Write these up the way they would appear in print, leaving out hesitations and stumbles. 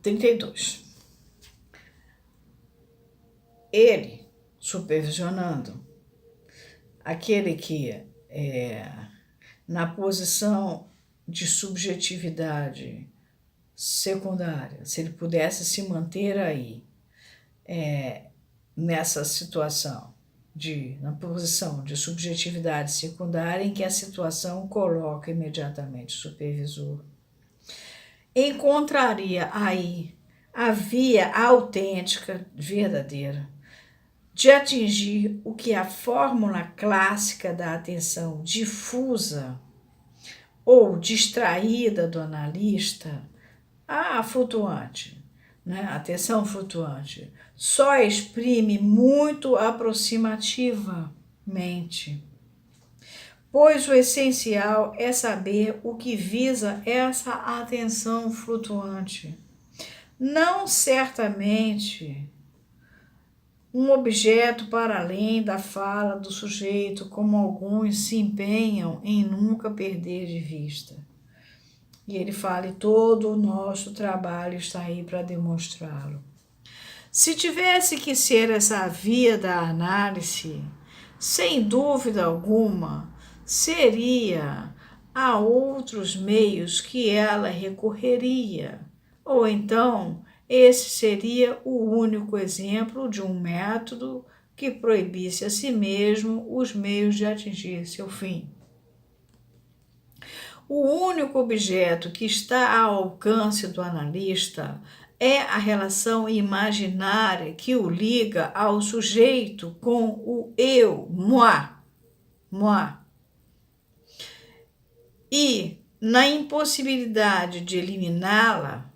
32. Ele, supervisionando, aquele que na posição de subjetividade secundária, se ele pudesse se manter aí, nessa situação, na posição de subjetividade secundária, em que a situação coloca imediatamente o supervisor, encontraria aí a via autêntica, verdadeira, de atingir o que a fórmula clássica da atenção difusa ou distraída do analista, a flutuante, né? A atenção flutuante, só exprime muito aproximativamente, pois o essencial é saber o que visa essa atenção flutuante. Não certamente um objeto para além da fala do sujeito, como alguns se empenham em nunca perder de vista. E ele fala, e todo o nosso trabalho está aí para demonstrá-lo. Se tivesse que ser essa via da análise, sem dúvida alguma, seria a outros meios que ela recorreria, ou então esse seria o único exemplo de um método que proibisse a si mesmo os meios de atingir seu fim. O único objeto que está ao alcance do analista é a relação imaginária que o liga ao sujeito com o eu, moi. E, na impossibilidade de eliminá-la,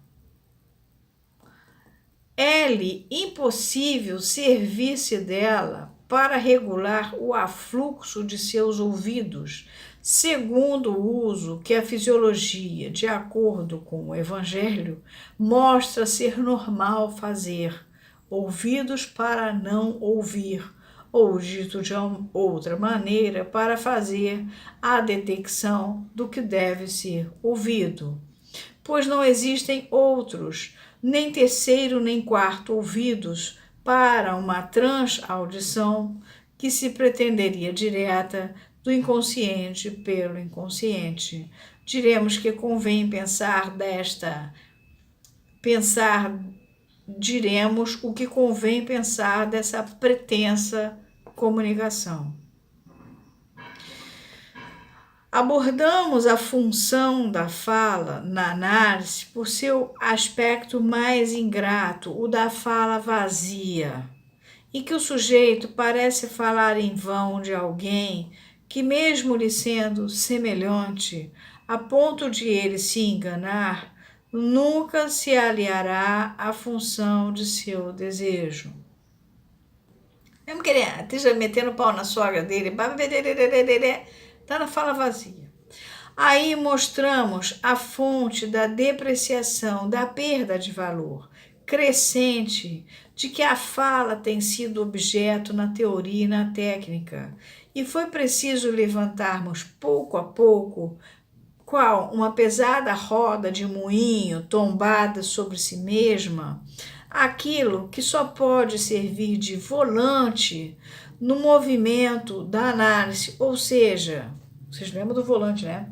é-lhe impossível servir-se dela para regular o afluxo de seus ouvidos, segundo o uso que a fisiologia, de acordo com o Evangelho, mostra ser normal fazer, ouvidos para não ouvir, ou dito de outra maneira, para fazer a detecção do que deve ser ouvido, pois não existem outros, nem terceiro nem quarto ouvidos para uma transaudição que se pretenderia direta do inconsciente pelo inconsciente. Diremos que convém diremos o que convém pensar dessa pretensa comunicação. Abordamos a função da fala na análise por seu aspecto mais ingrato, o da fala vazia, em que o sujeito parece falar em vão de alguém que, mesmo lhe sendo semelhante, a ponto de ele se enganar, nunca se aliará à função de seu desejo. Mesmo que ele esteja metendo pau na sogra dele, está na fala vazia. Aí mostramos a fonte da depreciação, da perda de valor crescente de que a fala tem sido objeto na teoria e na técnica. E foi preciso levantarmos pouco a pouco, qual uma pesada roda de moinho tombada sobre si mesma, aquilo que só pode servir de volante no movimento da análise, ou seja, vocês lembram do volante, né?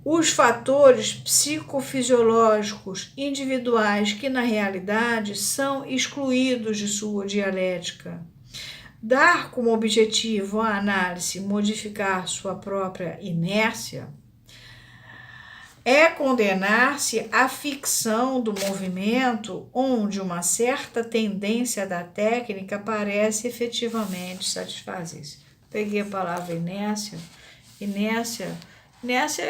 Os fatores psicofisiológicos individuais que, na realidade, são excluídos de sua dialética. Dar como objetivo à análise modificar sua própria inércia é condenar-se à ficção do movimento onde uma certa tendência da técnica parece efetivamente satisfazer-se. Peguei a palavra inércia. Inércia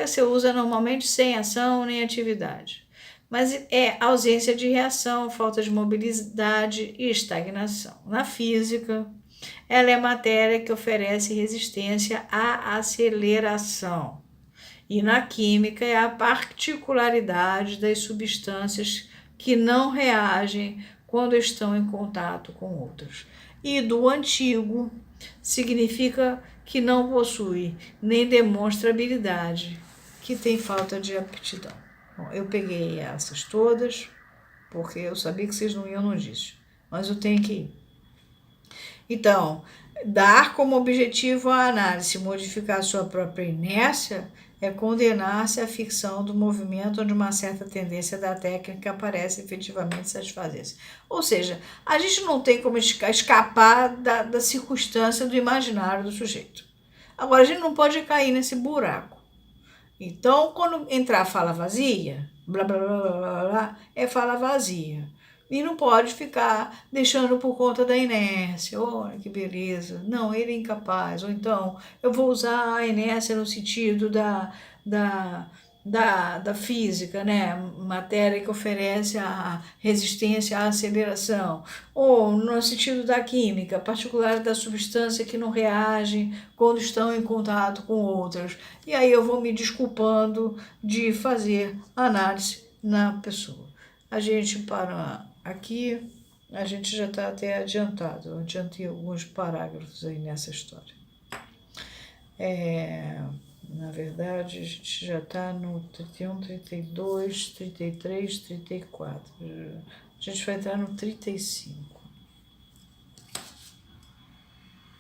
você usa normalmente sem ação nem atividade, mas é ausência de reação, falta de mobilidade e estagnação. Na física, ela é matéria que oferece resistência à aceleração. E na química é a particularidade das substâncias que não reagem quando estão em contato com outras. E do antigo significa que não possui nem demonstra habilidade, que tem falta de aptidão. Bom, eu peguei essas todas, porque eu sabia que vocês não iam no disso, mas eu tenho que ir. Então, dar como objetivo a análise modificar sua própria inércia é condenar-se à ficção do movimento onde uma certa tendência da técnica parece efetivamente satisfazer-se. Ou seja, a gente não tem como escapar da circunstância do imaginário do sujeito. Agora, a gente não pode cair nesse buraco. Então, quando entrar fala vazia, blá blá blá blá blá, blá é fala vazia. E não pode ficar deixando por conta da inércia. Olha que beleza. Não, ele é incapaz. Ou então, eu vou usar a inércia no sentido da, da física, né? Matéria que oferece a resistência à aceleração. Ou no sentido da química, particular da substância que não reage quando estão em contato com outras. E aí eu vou me desculpando de fazer análise na pessoa. A gente para aqui, a gente já está até adiantado. Eu adiantei alguns parágrafos aí nessa história. Na verdade, a gente já está no 31, 32, 33, 34. A gente vai entrar no 35.